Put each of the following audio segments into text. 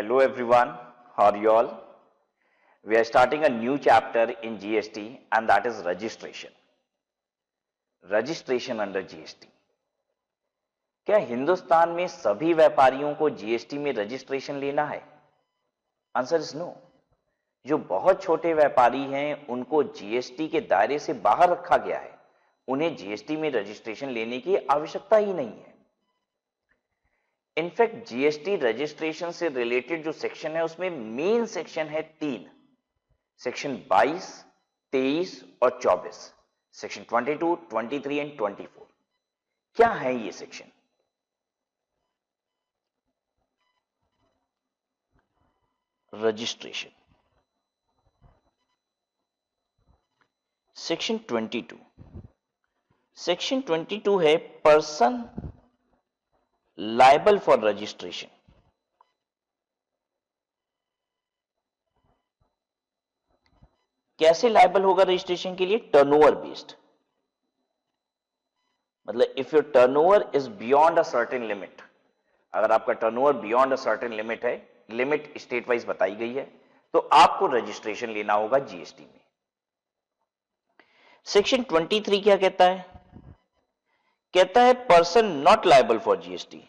Hello everyone, how are you all? We are starting a new chapter in GST and that is registration. Registration under GST. क्या हिंदुस्तान में सभी व्यापारियों को GST में registration लेना है? Answer is no. जो बहुत छोटे व्यापारी हैं उनको जीएसटी के दायरे से बाहर रखा गया है, उन्हें जीएसटी में रजिस्ट्रेशन लेने की आवश्यकता ही नहीं है। इनफैक्ट जीएसटी रजिस्ट्रेशन से रिलेटेड जो सेक्शन है उसमें मेन सेक्शन है 3, सेक्शन 22, 23 और 24, सेक्शन 22, 23 एंड 24। क्या है ये सेक्शन? रजिस्ट्रेशन सेक्शन 22, सेक्शन 22 है पर्सन लायबल फॉर रजिस्ट्रेशन। कैसे लायबल होगा रजिस्ट्रेशन के लिए? Turnover based. मतलब if your turnover is beyond a certain limit, अगर आपका turnover beyond a certain limit है, लिमिट स्टेट वाइज बताई गई है, तो आपको रजिस्ट्रेशन लेना होगा जीएसटी में। सेक्शन 23 क्या कहता है? कहता है person not liable for GST.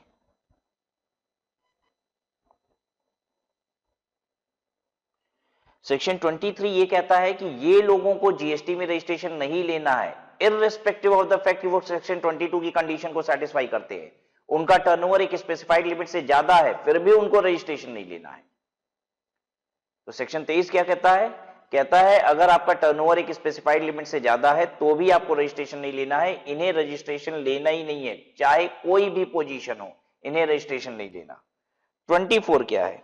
Section 23 ये कहता है कि ये लोगों को जीएसटी में रजिस्ट्रेशन नहीं लेना है, इररिस्पेक्टिव ऑफ द फैक्ट कि वो सेक्शन 22 की कंडीशन को सेटिस्फाई करते हैं, उनका टर्नओवर एक स्पेसिफाइड लिमिट से ज्यादा है, फिर भी उनको रजिस्ट्रेशन नहीं लेना है। तो सेक्शन 23 क्या कहता है? कहता है अगर आपका टर्नओवर एक स्पेसिफाइड लिमिट से ज्यादा है तो भी आपको रजिस्ट्रेशन नहीं लेना है, इन्हें रजिस्ट्रेशन लेना ही नहीं है, चाहे कोई भी पोजीशन हो, इन्हें रजिस्ट्रेशन नहीं लेना। 24 क्या है?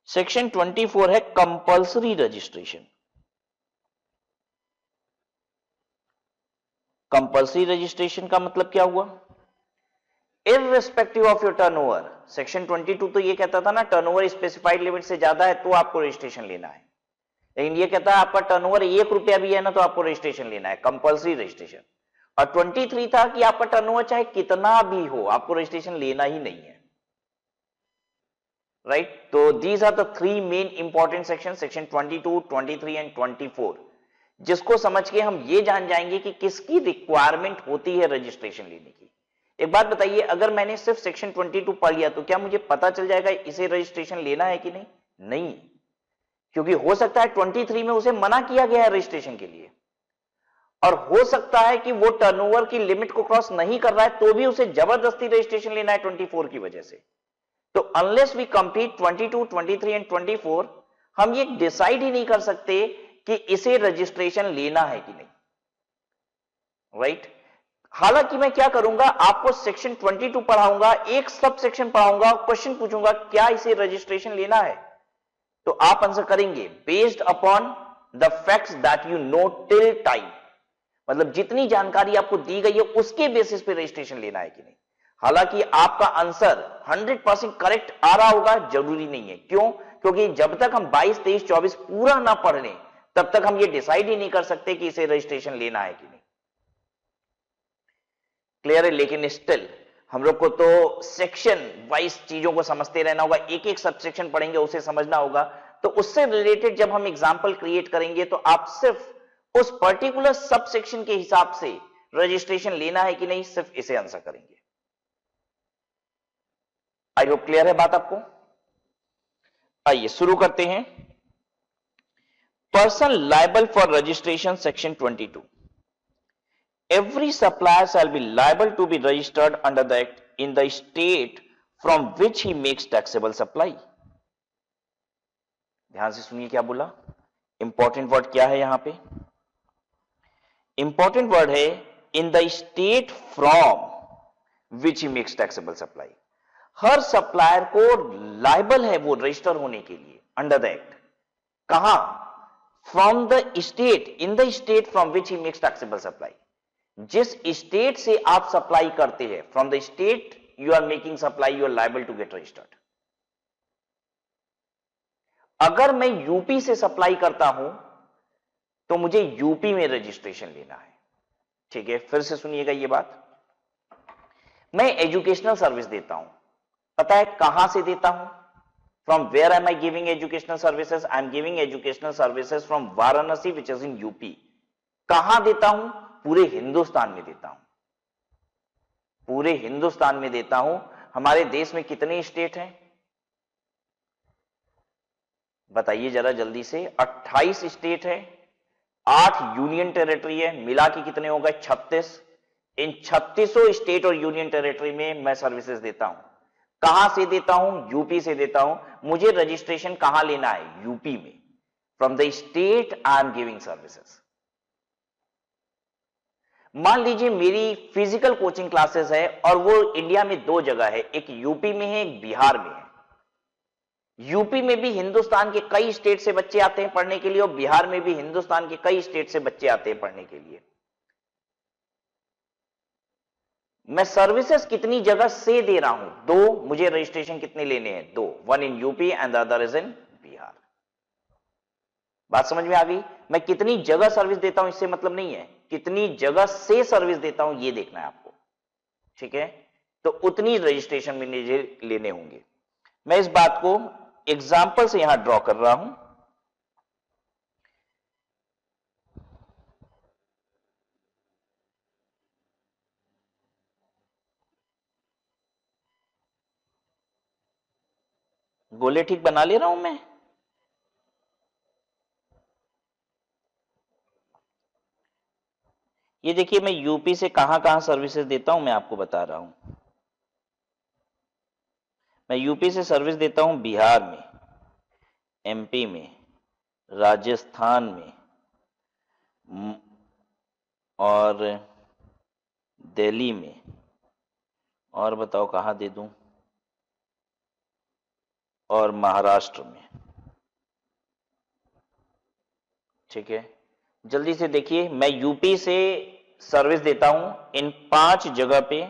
सेक्शन 24 है कंपल्सरी रजिस्ट्रेशन। कंपल्सरी रजिस्ट्रेशन का मतलब क्या हुआ? Irrespective of your turnover. Section 22 तो ये कहता था ना टर्नओवर स्पेसिफाइड लिमिट से ज्यादा है तो आपको रजिस्ट्रेशन लेना है, लेकिन ये कहता है आपका टर्नओवर 1 रुपया भी है ना तो आपको रजिस्ट्रेशन लेना है, कंपल्सरी रजिस्ट्रेशन। और 23 था कि आपका टर्नओवर चाहे कितना भी हो, आपको रजिस्ट्रेशन लेना ही नहीं है। राइट? तो these are the 3 main important section, section 22, 23 and 24, जिसको समझ के हम ये जान जाएंगे कि किसकी रिक्वायरमेंट होती है रजिस्ट्रेशन लेने की। एक बात बताइए, अगर मैंने सिर्फ सेक्शन 22 पढ़ लिया तो क्या मुझे पता चल जाएगा इसे रजिस्ट्रेशन लेना है कि नहीं? नहीं, क्योंकि हो सकता है 23 में उसे मना किया गया है रजिस्ट्रेशन के लिए, और हो सकता है कि वो टर्नओवर की लिमिट को क्रॉस नहीं कर रहा है तो भी उसे जबरदस्ती रजिस्ट्रेशन लेना है 24 की वजह से। तो अनलेस वी कंप्लीट 22, 23 एंड 24, हम ये डिसाइड ही नहीं कर सकते कि इसे रजिस्ट्रेशन लेना है कि नहीं। राइट? हालांकि मैं क्या करूंगा, आपको सेक्शन 22 पढ़ाऊंगा, एक सब सेक्शन पढ़ाऊंगा, क्वेश्चन पूछूंगा क्या इसे रजिस्ट्रेशन लेना है, तो आप आंसर करेंगे based upon the facts that you know till time. मतलब जितनी जानकारी आपको दी गई है उसके बेसिस पे रजिस्ट्रेशन लेना है कि नहीं। हालांकि आपका आंसर 100% करेक्ट आ रहा होगा जरूरी नहीं है। क्यों? क्योंकि जब तक हम 22, 23, 24 पूरा ना पढ़ लें तब तक हम ये डिसाइड ही नहीं कर सकते कि इसे रजिस्ट्रेशन लेना है कि नहीं। क्लियर है? लेकिन स्टिल हम लोग को तो सेक्शन वाइज चीजों को समझते रहना होगा, एक एक सब सेक्शन पढ़ेंगे उसे समझना होगा, तो उससे रिलेटेड जब हम एग्जाम्पल क्रिएट करेंगे तो आप सिर्फ उस पर्टिकुलर सब सेक्शन के हिसाब से रजिस्ट्रेशन लेना है कि नहीं सिर्फ इसे आंसर करेंगे। आई होप क्लियर है बात आपको। आइए शुरू करते हैं। Person liable for registration section 22। Every supplier shall be liable to be registered under the act in the state from which he makes taxable supply. ध्यान से सुनिए क्या बोला। इंपॉर्टेंट वर्ड क्या है यहां पे? इंपॉर्टेंट वर्ड है in the state from which he makes taxable supply. हर सप्लायर को लायबल है वो रजिस्टर होने के लिए अंडर द एक्ट। कहां? From the state, in the state from which he makes taxable supply. जिस स्टेट से आप सप्लाई करते हैं, from the state you are making supply, you are liable to get registered. अगर मैं यूपी से supply करता हूं तो मुझे यूपी में रजिस्ट्रेशन लेना है। ठीक है, फिर से सुनिएगा ये बात। मैं एजुकेशनल सर्विस देता हूं, पता है कहां से देता हूं? From where am I giving educational services? I am giving educational services from Varanasi, which is in UP. कहां देता हूं? पूरे हिंदुस्तान में देता हूं, पूरे हिंदुस्तान में देता हूं। हमारे देश में कितने स्टेट हैं बताइए जरा जल्दी से? 28 स्टेट है, 8 यूनियन टेरिटरी है, मिला के कितने हो गए? 36। इन 36 स्टेट और यूनियन टेरिटरी में मैं सर्विसेज देता हूं। कहां से देता हूं? यूपी से देता हूं। मुझे रजिस्ट्रेशन कहां लेना है? यूपी में। From the state I am giving services. मान लीजिए मेरी फिजिकल कोचिंग क्लासेस है और वो इंडिया में 2 जगह है, एक यूपी में है, एक बिहार में है। यूपी में भी हिंदुस्तान के कई स्टेट से बच्चे आते हैं पढ़ने के लिए और बिहार में भी हिंदुस्तान के कई स्टेट से बच्चे आते हैं पढ़ने के लिए। मैं सर्विसेज कितनी जगह से दे रहा हूं? 2। मुझे रजिस्ट्रेशन कितने लेने हैं? 2। 1 in UP and the other is in Bihar. बात समझ में आ गई? मैं कितनी जगह सर्विस देता हूं इससे मतलब नहीं है, कितनी जगह से सर्विस देता हूं ये देखना है आपको, ठीक है? तो उतनी रजिस्ट्रेशन में मुझे लेने होंगे। मैं इस बात को एग्जाम्पल से यहां ड्रॉ कर रहा हूं। गोले ठीक बना ले रहा हूं मैं। ये देखिए मैं यूपी से कहां कहां सर्विसेज देता हूं मैं आपको बता रहा हूं। मैं यूपी से सर्विस देता हूं बिहार में, एमपी में, राजस्थान में और दिल्ली में, और बताओ कहां दे दूं? और महाराष्ट्र में, ठीक है? जल्दी से देखिए, मैं यूपी से सर्विस देता हूं इन 5 जगह पे।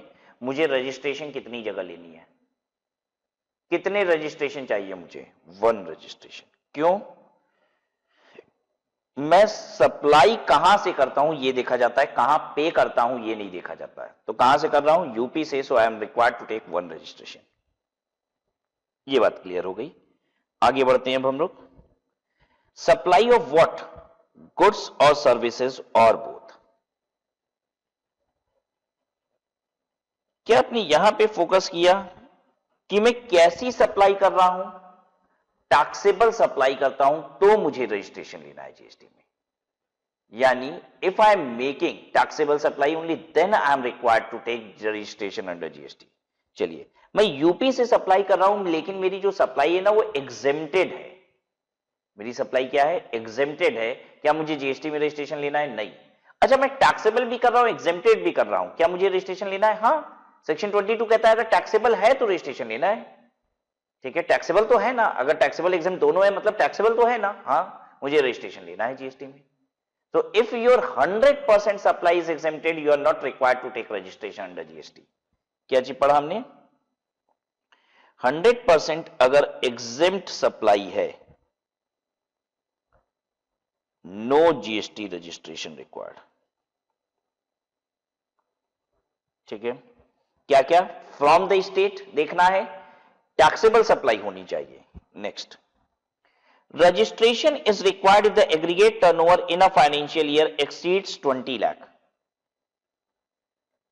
मुझे रजिस्ट्रेशन कितनी जगह लेनी है? कितने रजिस्ट्रेशन चाहिए मुझे? 1 रजिस्ट्रेशन। क्यों? मैं सप्लाई कहां से करता हूं ये देखा जाता है, कहां पे करता हूं ये नहीं देखा जाता है। तो कहां से कर रहा हूं? यूपी से, so I am required to take 1 registration. ये बात क्लियर हो गई। आगे बढ़ते हैं अब हम लोग। Supply of what? गुड्स और सर्विसेज और बोथ। क्या आपने यहां पे फोकस किया कि मैं कैसी सप्लाई कर रहा हूं? टैक्सेबल सप्लाई करता हूं तो मुझे रजिस्ट्रेशन लेना है जीएसटी में। यानी if I am making taxable supply only then I am required to take registration under GST. चलिए, मैं यूपी से सप्लाई कर रहा हूं लेकिन मेरी जो सप्लाई है ना वो एग्जेम्प्टेड है। मेरी सप्लाई क्या है? एग्जेम्प्टेड है। क्या मुझे जीएसटी में रजिस्ट्रेशन लेना है? नहीं। अच्छा, मैं टैक्सेबल भी कर रहा हूं, एग्जेम्प्टेड भी कर रहा हूं, क्या मुझे रजिस्ट्रेशन लेना है? हाँ, सेक्शन 22 कहता है अगर टैक्सेबल है तो रजिस्ट्रेशन लेना है। ठीक है, टैक्सेबल तो है ना, अगर टैक्सेबल एग्जाम दोनों है मतलब टैक्सेबल तो है ना। हाँ, मुझे रजिस्ट्रेशन लेना है जीएसटी में। तो if your 100% supply is exempted, you are not required to take registration under GST. क्या चीज पढ़ा हमने? 100% अगर एग्जेम्प्ट सप्लाई है, नो जीएसटी रजिस्ट्रेशन रिक्वायर्ड। ठीक है, क्या क्या? फ्रॉम द स्टेट देखना है, टैक्सेबल सप्लाई होनी चाहिए। Next, registration is required if the aggregate turnover in a financial year exceeds 20 lakh.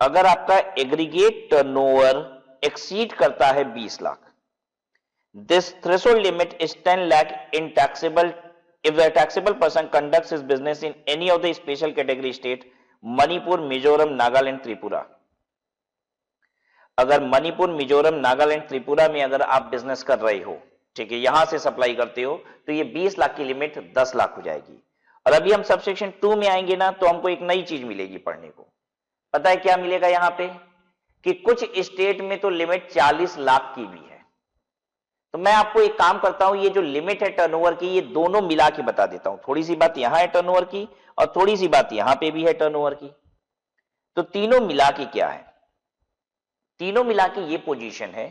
अगर आपका एग्रीगेट टर्नओवर एक्सीड करता है 20 lakh, this threshold limit is 10 lakh in taxable if the taxable person conducts his business in any of the special category state, Manipur, Mizoram, Nagaland, Tripura. अगर मणिपुर, मिजोरम, नागालैंड, त्रिपुरा में अगर आप business कर रहे हो, ठीक है, यहां से सप्लाई करते हो, तो ये 20 लाख की लिमिट 10 लाख हो जाएगी। और अभी हम सबसेक्शन 2 में आएंगे ना, तो हमको एक नई चीज मिलेगी पढ़ने को। पता है क्या मिलेगा यहां पे? कि कुछ स्टेट में तो लिमिट 40 लाख की भी है। तो मैं आपको एक काम करता हूं, ये जो लिमिट है टर्नओवर की, ये दोनों मिला के बता देता हूं। थोड़ी सी बात यहां है टर्नओवर की और थोड़ी सी बात यहां पे भी है टर्नओवर की। तो तीनों मिला के क्या है? तीनों मिला के ये पोजीशन है